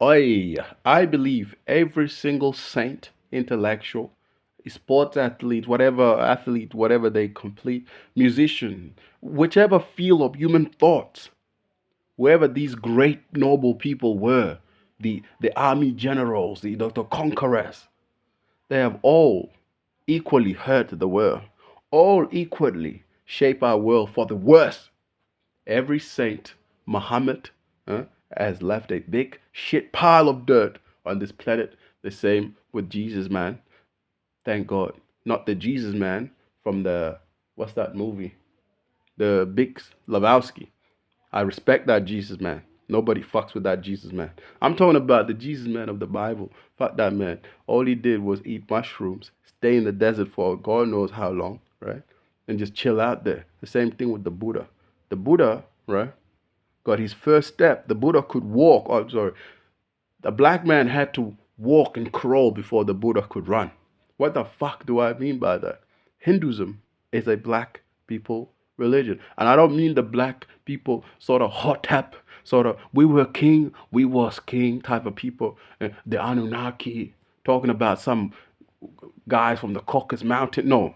I believe every single saint, intellectual, sports athlete, whatever they complete, musician, whichever field of human thoughts, whoever these great noble people were, the army generals, the conquerors, they have all equally hurt the world, all equally shape our world for the worse. Every saint, Muhammad, has left a big shit pile of dirt on this planet. The same with Jesus, man. Thank God. Not the Jesus man from the, what's that movie? The Big Lebowski. I respect that Jesus man. Nobody fucks with that Jesus man. I'm talking about the Jesus man of the Bible. Fuck that man. All he did was eat mushrooms, stay in the desert for God knows how long, right? And just chill out there. The same thing with the Buddha. The Buddha, right, got his first step. The Buddha could walk. Oh, I'm sorry. The black man had to walk and crawl before the Buddha could run. What the fuck do I mean by that? Hinduism is a black people religion. And I don't mean the black people sort of hot tap, sort of we were king, we was king type of people. The Anunnaki, talking about some guys from the Caucasus Mountain. No,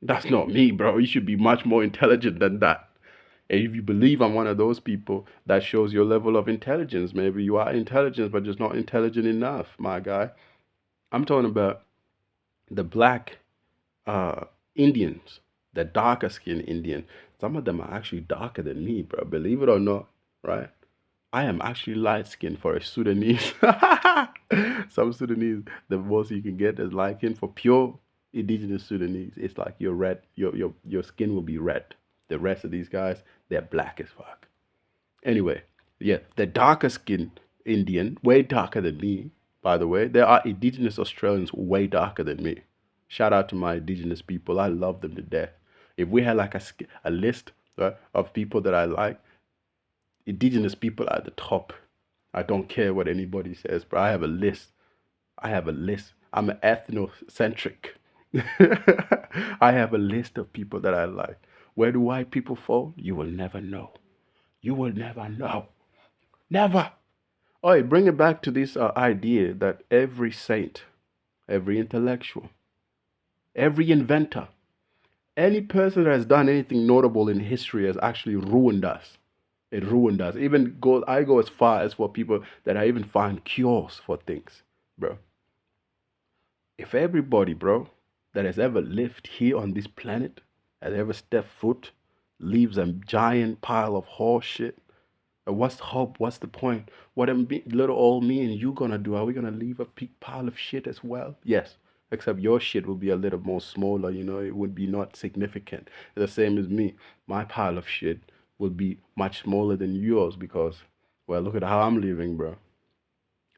that's not me, bro. You should be much more intelligent than that. And if you believe I'm one of those people, that shows your level of intelligence. Maybe you are intelligent, but just not intelligent enough, my guy. I'm talking about the black uh, Indians, the darker skinned Indian. Some of them are actually darker than me, bro. Believe it or not, right? I am actually light skinned for a Sudanese. Some Sudanese, the most you can get is light skin for pure indigenous Sudanese. It's like you're red, your skin will be red. The rest of these guys, they're black as fuck. Anyway, yeah, the darker skinned Indian, way darker than me, by the way. There are indigenous Australians way darker than me. Shout out to my indigenous people. I love them to death. If we had like a list, right, of people that I like, indigenous people are at the top. I don't care what anybody says, but I have a list. I have a list. I'm an ethnocentric. I have a list of people that I like. Where do white people fall? You will never know. You will never know. Never. Oh, bring it back to this idea that every saint, every intellectual, every inventor, any person that has done anything notable in history has actually ruined us. It ruined us. I go as far as for people that I even find cures for things, bro. If everybody, bro, that has ever lived here on this planet, has ever stepped foot, leaves a giant pile of horse shit, what's the hope? What's the point? What am little old me and you gonna do? Are we gonna leave a big pile of shit as well? Yes. Except your shit will be a little more smaller, it would be not significant. The same as me. My pile of shit will be much smaller than yours because, well, look at how I'm living, bro.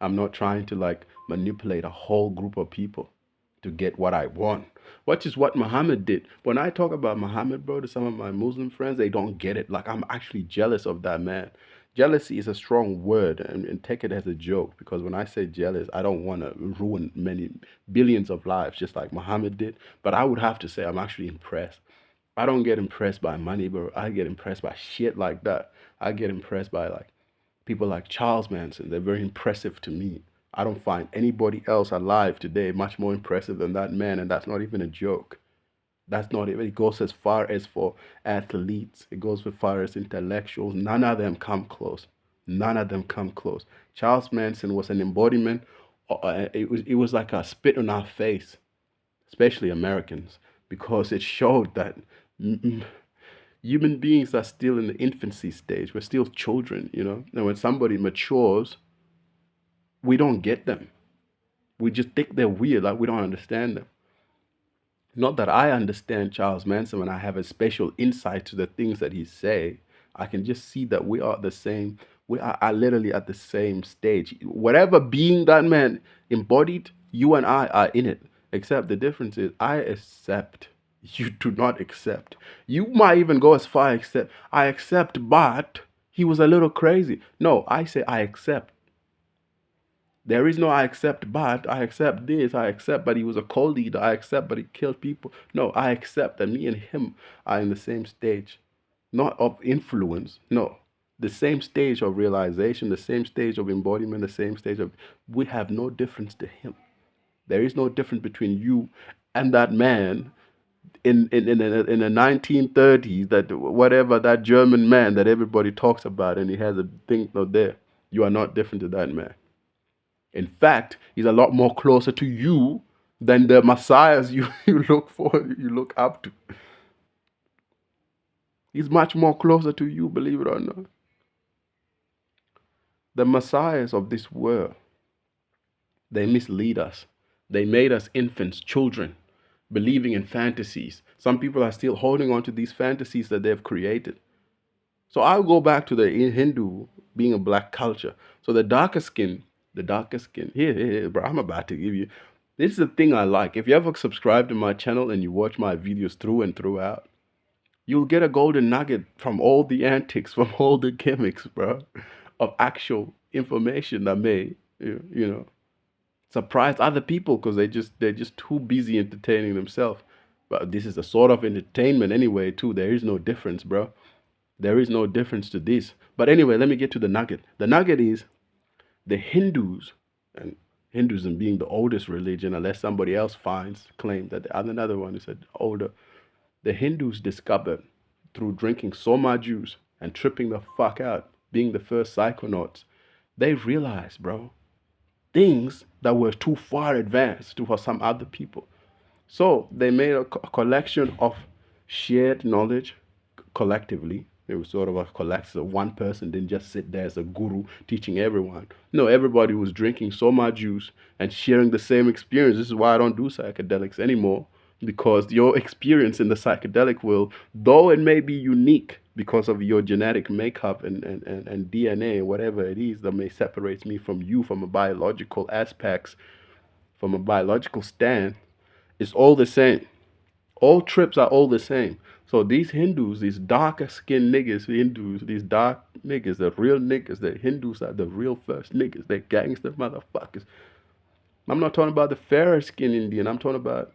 I'm not trying to like manipulate a whole group of people to get what I want, which is what Muhammad did. When I talk about Muhammad, bro, to some of my Muslim friends, they don't get it. Like, I'm actually jealous of that man. Jealousy is a strong word, and take it as a joke because when I say jealous, I don't want to ruin many billions of lives just like Muhammad did. But I would have to say I'm actually impressed. I don't get impressed by money, bro. I get impressed by shit like that. I get impressed by like people like Charles Manson. They're very impressive to me. I don't find anybody else alive today much more impressive than that man, and that's not even a joke. That's not even, it goes as far as for athletes, it goes as far as intellectuals. None of them come close. None of them come close. Charles Manson was an embodiment. It was like a spit on our face, especially Americans, because it showed that human beings are still in the infancy stage. We're still children. And when somebody matures, we don't get them. We just think they're weird, like we don't understand them. Not that I understand Charles Manson when I have a special insight to the things that he say. I can just see that we are the same. We are literally at the same stage. Whatever being that man embodied, you and I are in it. Except the difference is I accept. You do not accept. You might even go as far as accept. I accept, but he was a little crazy. No, I say I accept. There is no I accept but, I accept this, I accept but he was a co-leader, I accept but he killed people. No, I accept that me and him are in the same stage. Not of influence, no. The same stage of realization, the same stage of embodiment, the same stage of, we have no difference to him. There is no difference between you and that man in the 1930s, that whatever, that German man that everybody talks about, and he has a thing out there. You are not different to that man. In fact, he's a lot more closer to you than the messiahs you look for, you look up to. He's much more closer to you, believe it or not. The messiahs of this world, they mislead us. They made us infants, children, believing in fantasies. Some people are still holding on to these fantasies that they've created. So I'll go back to the Hindu being a black culture. So the darker skin. Here, bro, I'm about to give you. This is the thing I like. If you ever subscribe to my channel and you watch my videos through and throughout, you'll get a golden nugget from all the antics, from all the gimmicks, bro, of actual information that may, you know, surprise other people because they're just too busy entertaining themselves. But this is a sort of entertainment anyway, too. There is no difference, bro. There is no difference to this. But anyway, let me get to the nugget. The nugget is the Hindus, and Hinduism being the oldest religion, unless somebody else finds claim that another one is older. The Hindus discovered through drinking so much juice and tripping the fuck out, being the first psychonauts, they realized, bro, things that were too far advanced for some other people. So they made a collection of shared knowledge collectively. It was sort of a collective. One person didn't just sit there as a guru teaching everyone. No, everybody was drinking so much juice and sharing the same experience. This is why I don't do psychedelics anymore, because your experience in the psychedelic world, though it may be unique because of your genetic makeup and DNA, whatever it is that may separate me from you from a biological aspects, from a biological stand, it's all the same. All trips are all the same. So these Hindus, these darker skinned niggas, Hindus, these dark niggas, the real niggas, the Hindus are the real first niggas. They're gangster motherfuckers. I'm not talking about the fairer skinned Indian. I'm talking about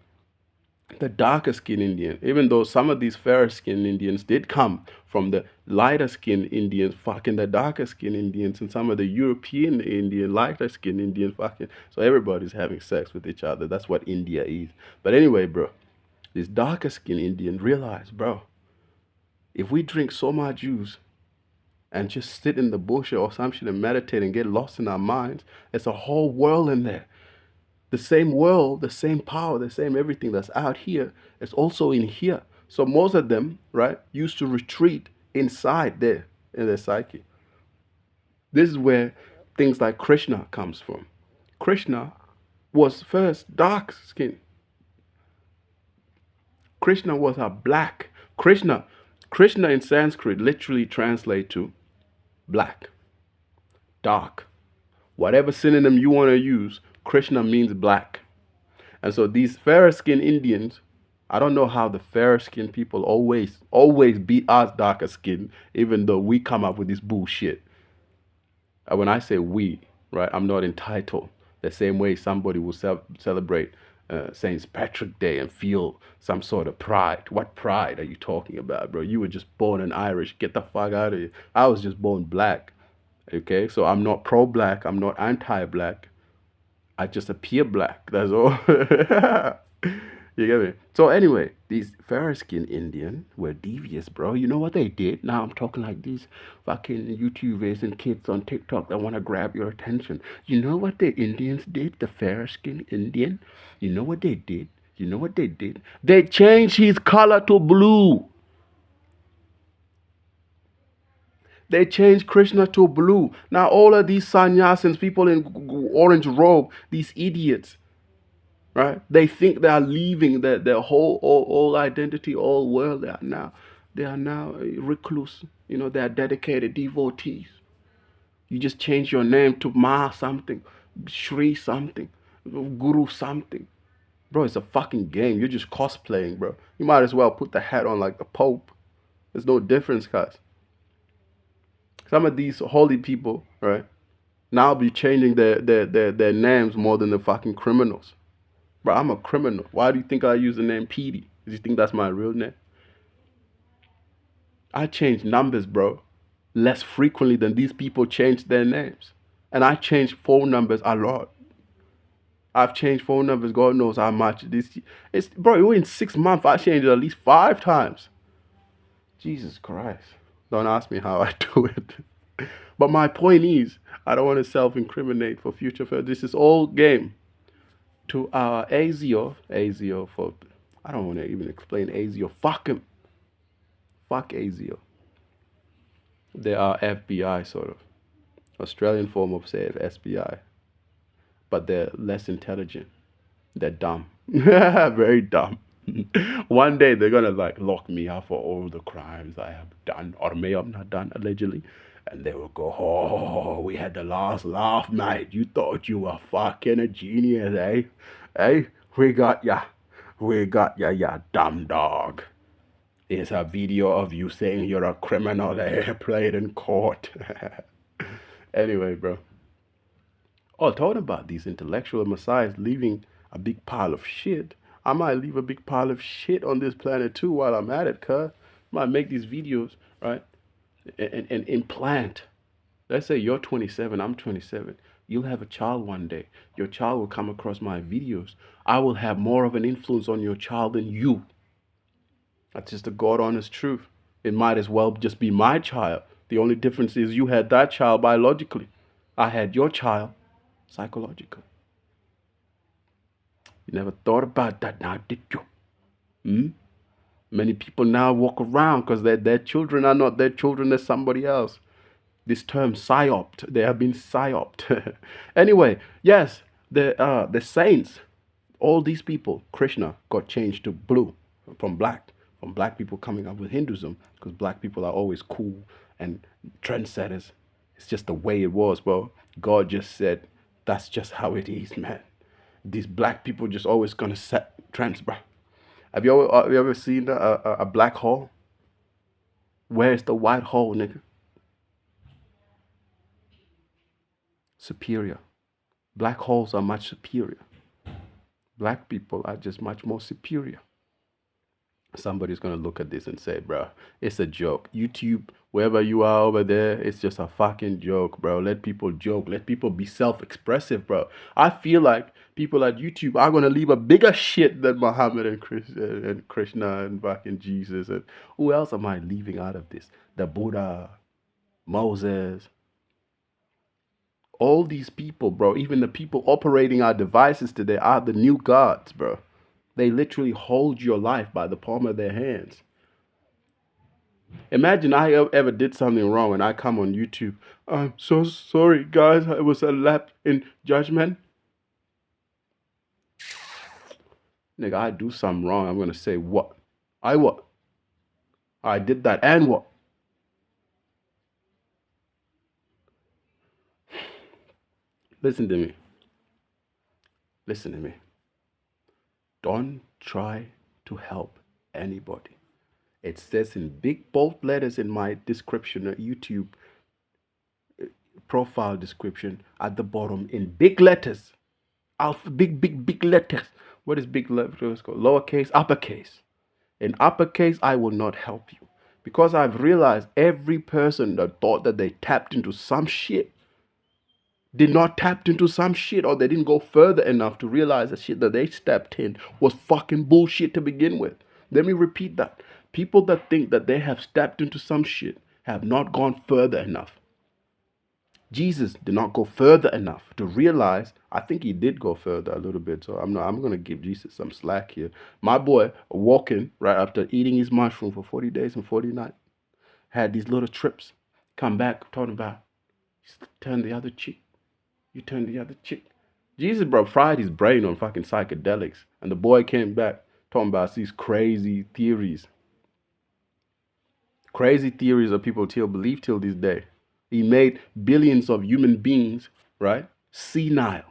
the darker skinned Indian. Even though some of these fairer skinned Indians did come from the lighter skinned Indians, fucking the darker skinned Indians, and some of the European Indian, lighter skinned Indian fucking. So everybody's having sex with each other. That's what India is. But anyway, bro, this darker skinned Indian realized, bro, if we drink so much juice and just sit in the bush or some shit and meditate and get lost in our minds, there's a whole world in there. The same world, the same power, the same everything that's out here is also in here. So most of them, right, used to retreat inside there in their psyche. This is where things like Krishna comes from. Krishna was first dark skin. Krishna was a black. Krishna in Sanskrit literally translate to black, dark. Whatever synonym you want to use, Krishna means black. And so these fairer skinned Indians, I don't know how the fairer skinned people always beat us darker skin, even though we come up with this bullshit. And when I say we, right, I'm not entitled. The same way somebody will celebrate St. Patrick's Day and feel some sort of pride. What pride are you talking about, bro? You were just born an Irish. Get the fuck out of here. I was just born black. Okay, so I'm not pro-black. I'm not anti-black. I just appear black. That's all. You get me? So anyway, these fair-skinned Indian were devious, bro. You know what they did? Now I'm talking like these fucking YouTubers and kids on TikTok that want to grab your attention. You know what the Indians did? The fair-skinned Indian? You know what they did? You know what they did? They changed his color to blue. They changed Krishna to blue. Now all of these sannyasins, people in orange robe, these idiots, right? They think they are leaving their whole all identity, all world. They are now recluse. You know, they are dedicated devotees. You just change your name to Ma something, Shri something, Guru something. Bro, it's a fucking game. You're just cosplaying, bro. You might as well put the hat on like the Pope. There's no difference, guys. Some of these holy people, right, now be changing their names more than the fucking criminals. Bro, I'm a criminal. Why do you think I use the name Petey? Do you think that's my real name? I change numbers, bro. less frequently than these people change their names. And I change phone numbers a lot. I've changed phone numbers, God knows how much. It's bro, in 6 months I changed it at least 5 times. Jesus Christ. Don't ask me how I do it. But my point is, I don't want to self-incriminate for future. This is all game. To our ASIO for, I don't want to even explain ASIO. Fuck him. Fuck ASIO. They are FBI sort of. Australian form of say SBI. But they're less intelligent. They're dumb. Very dumb. One day they're gonna like lock me up for all the crimes I have done or may have not done allegedly. And they will go, oh, we had the last laugh, mate. You thought you were fucking a genius, eh? Eh? We got ya. We got ya, ya dumb dog. Here's a video of you saying you're a criminal, eh? Play it in court. Anyway, bro. Oh, talking about these intellectual messiahs leaving a big pile of shit. I might leave a big pile of shit on this planet too while I'm at it, cuz. I might make these videos, right? And implant. Let's say you're 27, I'm 27. You'll have a child one day. Your child will come across my videos. I will have more of an influence on your child than you. That's just the God honest truth. It might as well just be my child. The only difference is you had that child biologically. I had your child psychologically. You never thought about that now, did you? Hmm? Many people now walk around because their children are not their children, they're somebody else. This term psyoped, they have been psyoped. Anyway, yes, the saints, all these people, Krishna got changed to blue from black people coming up with Hinduism because black people are always cool and trendsetters. It's just the way it was, bro. God just said, that's just how it is, man. These black people just always gonna set trends, bro. Have you ever seen a black hole? Where's the white hole, nigga? Superior. Black holes are much superior. Black people are just much more superior. Somebody's gonna look at this and say, bro, it's a joke. YouTube, wherever you are over there, it's just a fucking joke, bro. Let people joke. Let people be self-expressive, bro. I feel like people at YouTube are gonna leave a bigger shit than Muhammad and Krishna and fucking Jesus. And who else am I leaving out of this? The Buddha, Moses, all these people, bro. Even the people operating our devices today are the new gods, bro. They literally hold your life by the palm of their hands. Imagine I ever did something wrong and I come on YouTube. I'm so sorry, guys. I was a lapse in judgment. Nigga, I do something wrong. I'm going to say what? What? I did that and what? Listen to me. Listen to me. Don't try to help anybody. It says in big bold letters in my description, YouTube profile description at the bottom in big letters. Big letters. What is big letters called? Lowercase, uppercase. In uppercase, I will not help you. Because I've realized every person that thought that they tapped into some shit did not tap into some shit, or they didn't go further enough to realize the shit that they stepped in was fucking bullshit to begin with. Let me repeat that. People that think that they have stepped into some shit have not gone further enough. Jesus did not go further enough to realize. I think he did go further a little bit, so I'm gonna give Jesus some slack here. My boy walking right after eating his mushroom for 40 days and 40 nights had these little trips. Come back talking about turn the other cheek. You turn the other cheek. Jesus, bro, fried his brain on fucking psychedelics. And the boy came back talking about these crazy theories. Crazy theories that people still believe till this day. He made billions of human beings, right, senile.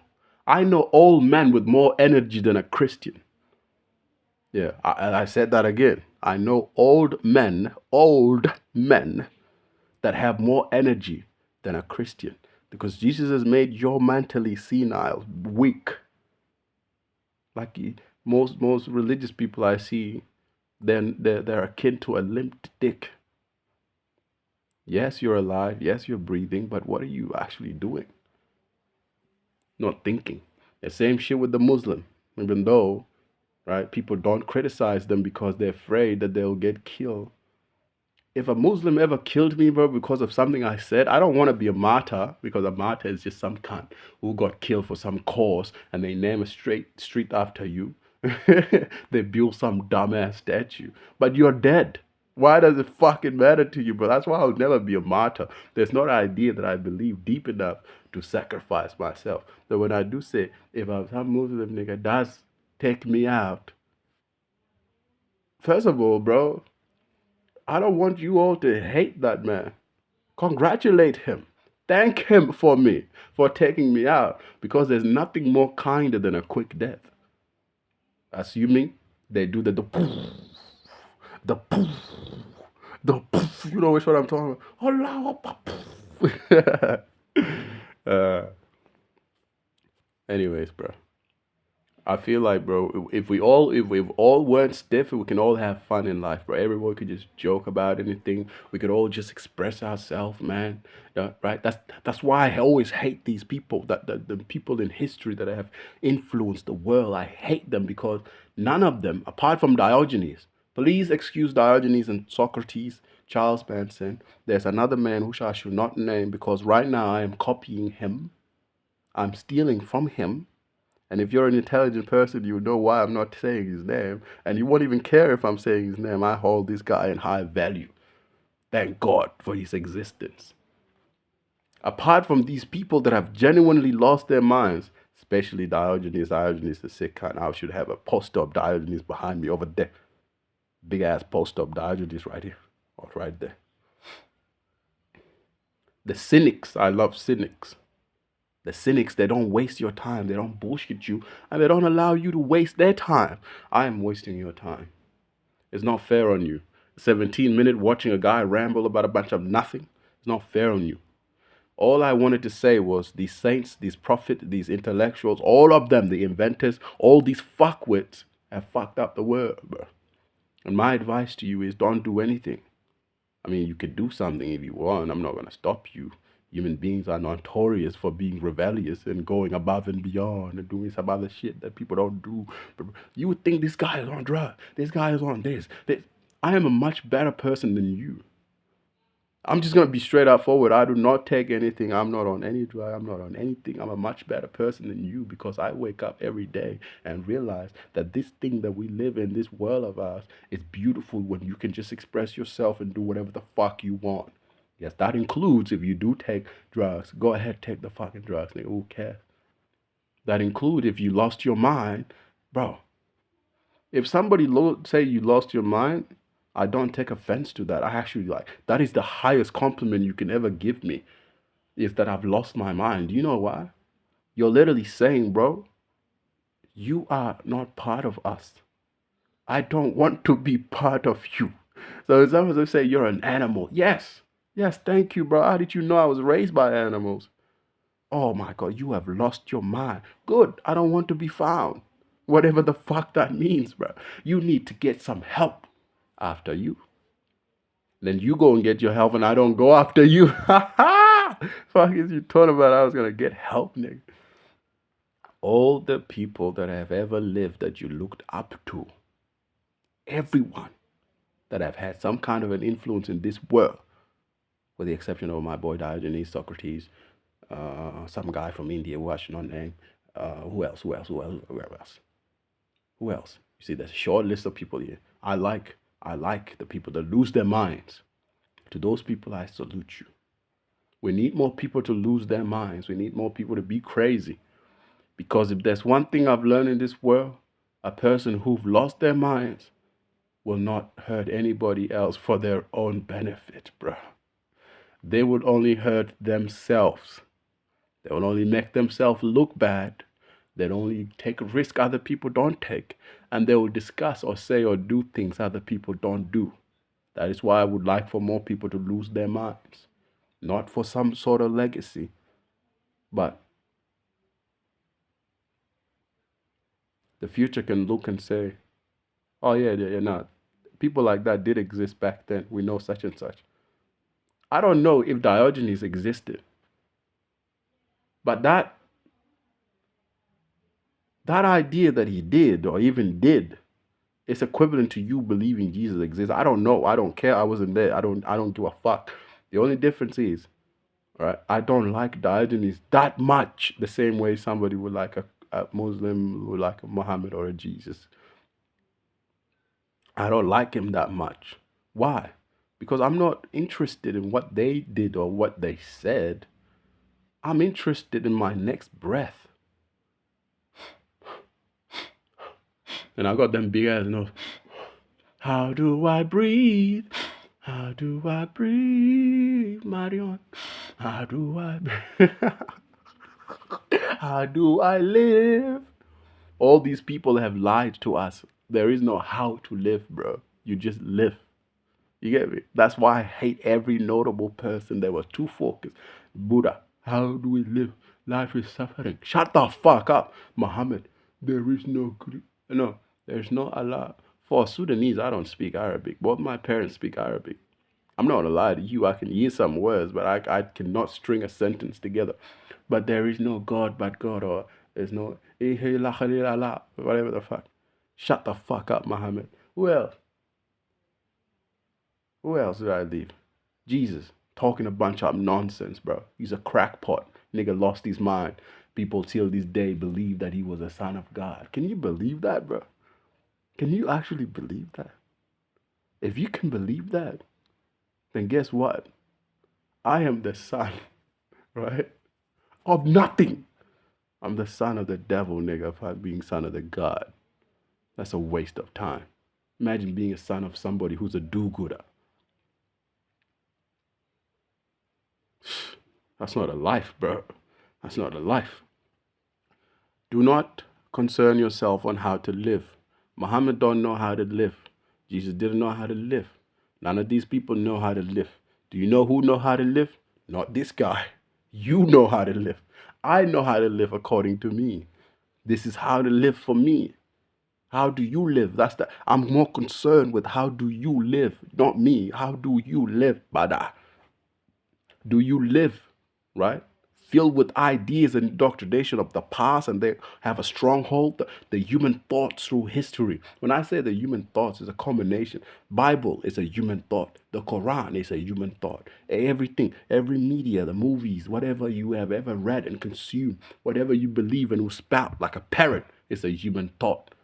I know old men with more energy than a Christian. Yeah, I said that again. I know old men that have more energy than a Christian. Because Jesus has made your mentally senile, weak. Like most religious people I see, then they're akin to a limp dick. Yes, you're alive. Yes, you're breathing, but what are you actually doing? Not thinking. The same shit with the Muslim. Even though, right, people don't criticize them because they're afraid that they'll get killed. If a Muslim ever killed me, bro, because of something I said, I don't want to be a martyr because a martyr is just some cunt who got killed for some cause and they name a straight street after you. They build some dumbass statue, but you're dead. Why does it fucking matter to you, bro? That's why I'll never be a martyr. There's not an idea that I believe deep enough to sacrifice myself. So when I do say, if some Muslim nigga does take me out, first of all, bro, I don't want you all to hate that man. Congratulate him. Thank him for me, for taking me out, because there's nothing more kinder than a quick death. Assuming they do the poof, the poof. You know which one I'm talking about? Allah, uh, anyways, bro. I feel like, bro, if we all weren't stiff, we can all have fun in life, bro. Everyone could just joke about anything. We could all just express ourselves, man. Right? That's why I always hate these people. That the people in history that have influenced the world. I hate them because none of them, apart from Diogenes. Please excuse Diogenes and Socrates, Charles Manson. There's another man who I should not name because right now I am copying him. I'm stealing from him. And if you're an intelligent person, you know why I'm not saying his name. And you won't even care if I'm saying his name. I hold this guy in high value. Thank God for his existence. Apart from these people that have genuinely lost their minds, especially Diogenes the sick kind, I should have a poster of Diogenes behind me over there. Big ass poster of Diogenes right here. Or right there. The cynics, I love cynics. The cynics, they don't waste your time. They don't bullshit you. And they don't allow you to waste their time. I am wasting your time. It's not fair on you. 17-minute watching a guy ramble about a bunch of nothing. It's not fair on you. All I wanted to say was these saints, these prophets, these intellectuals, all of them, the inventors, all these fuckwits have fucked up the world, bro. And my advice to you is don't do anything. I mean, you could do something if you want. I'm not going to stop you. Human beings are notorious for being rebellious and going above and beyond and doing some other shit that people don't do. But you would think this guy is on drugs. This guy is on this. I am a much better person than you. I'm just going to be straight up forward. I do not take anything. I'm not on any drug. I'm not on anything. I'm a much better person than you because I wake up every day and realize that this thing that we live in, this world of ours, is beautiful when you can just express yourself and do whatever the fuck you want. Yes, that includes if you do take drugs. Go ahead, take the fucking drugs, nigga. Who cares? That includes if you lost your mind, bro. If somebody say you lost your mind, I don't take offense to that. I actually like that is the highest compliment you can ever give me is that I've lost my mind. Do you know why? You're literally saying, bro, you are not part of us. I don't want to be part of you. So it's almost like say you're an animal. Yes. Yes, thank you, bro. How did you know I was raised by animals? Oh my God, you have lost your mind. Good. I don't want to be found. Whatever the fuck that means, bro. You need to get some help after you. Then you go and get your help and I don't go after you. Fuck is you talking about I was gonna get help, nigga. All the people that have ever lived that you looked up to, everyone that have had some kind of an influence in this world, with the exception of my boy Diogenes, Socrates, some guy from India who I should not name. Who else? Who else? Who else? Who else? Who else? You see, there's a short list of people here. I like the people that lose their minds. To those people, I salute you. We need more people to lose their minds. We need more people to be crazy. Because if there's one thing I've learned in this world, a person who've lost their minds will not hurt anybody else for their own benefit, bro. They will only hurt themselves. They will only make themselves look bad. They'll only take a risk other people don't take. And they will discuss or say or do things other people don't do. That is why I would like for more people to lose their minds. Not for some sort of legacy, but the future can look and say, oh yeah, yeah, yeah, no. People like that did exist back then. We know such and such. I don't know if Diogenes existed, but that idea that he did or even did is equivalent to you believing Jesus exists. I don't know. I don't care. I wasn't there. I don't give a fuck. The only difference is, right, I don't like Diogenes that much the same way somebody would like a Muslim would like a Muhammad or a Jesus. I don't like him that much. Why? Because I'm not interested in what they did or what they said. I'm interested in my next breath. And I got them big ass nose. How do I breathe? How do I breathe, Marion? How do I breathe? How do I live? All these people have lied to us. There is no how to live, bro. You just live. You get me? That's why I hate every notable person that was too focused. Buddha, how do we live? Life is suffering. Shut the fuck up, Muhammad. There is no good. No, there's no Allah. For Sudanese, I don't speak Arabic. Both my parents speak Arabic. I'm not gonna lie to you. I can use some words, but I cannot string a sentence together. But there is no God but God, or there's no whatever the fuck. Shut the fuck up, Muhammad. Who else? Who else did I leave? Jesus, talking a bunch of nonsense, bro. He's a crackpot. Nigga lost his mind. People till this day believe that he was a son of God. Can you believe that, bro? Can you actually believe that? If you can believe that, then guess what? I am the son, right? Of nothing. I'm the son of the devil, nigga, for being son of the God. That's a waste of time. Imagine being a son of somebody who's a do-gooder. That's not a life, bro. That's not a life. Do not concern yourself on how to live. Muhammad don't know how to live. Jesus didn't know how to live. None of these people know how to live. Do you know who know how to live? Not this guy. You know how to live. I know how to live according to me. This is how to live for me. How do you live? I'm more concerned with how do you live, not me. How do you live, brother? Do you live, right? Filled with ideas and indoctrination of the past, and they have a stronghold, the human thoughts through history. When I say the human thoughts is a combination, Bible is a human thought, the Quran is a human thought. Everything, every media, the movies, whatever you have ever read and consumed, whatever you believe and will spout like a parrot is a human thought.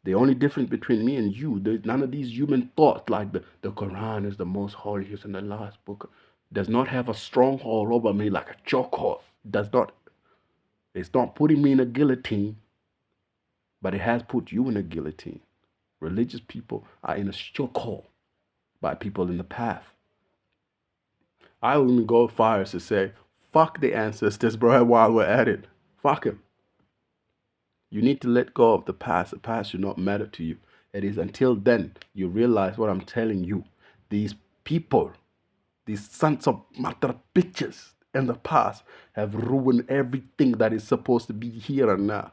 The only difference between me and you, there's none of these human thoughts like the Quran is the most holiest and the last book. Does not have a stronghold over me like a chokehold. Does not. It's not putting me in a guillotine, but it has put you in a guillotine. Religious people are in a chokehold by people in the path. I would even go as far as to say, fuck the ancestors, bro, while we're at it. Fuck them. You need to let go of the past. The past should not matter to you. It is until then you realize what I'm telling you. These people, these sons of mother bitches in the past have ruined everything that is supposed to be here and now.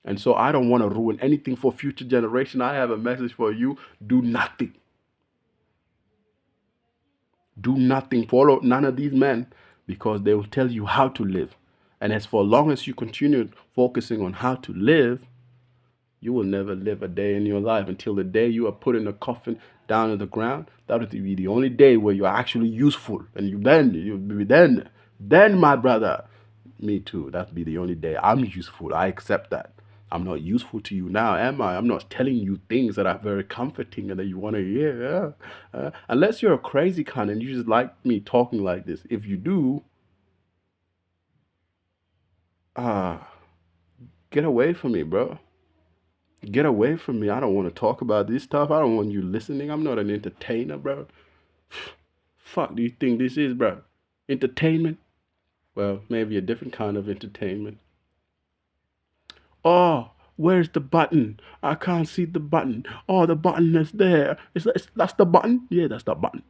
And so I don't want to ruin anything for future generation. I have a message for you. Do nothing. Do nothing. Follow none of these men because they will tell you how to live. And as for long as you continue focusing on how to live, you will never live a day in your life until the day you are put in a coffin down in the ground. That will be the only day where you're actually useful. And then, my brother, me too. That'll be the only day I'm useful. I accept that. I'm not useful to you now, am I? I'm not telling you things that are very comforting and that you want to hear. Unless you're a crazy cunt and you just like me talking like this. If you do, get away from me, bro. Get away from me. I don't want to talk about this stuff. I don't want you listening. I'm not an entertainer, bro. Fuck do you think this is, bro? Entertainment? Well, maybe a different kind of entertainment. Oh, where's the button? I can't see the button. Oh, the button is there. That's the button? Yeah, that's the button.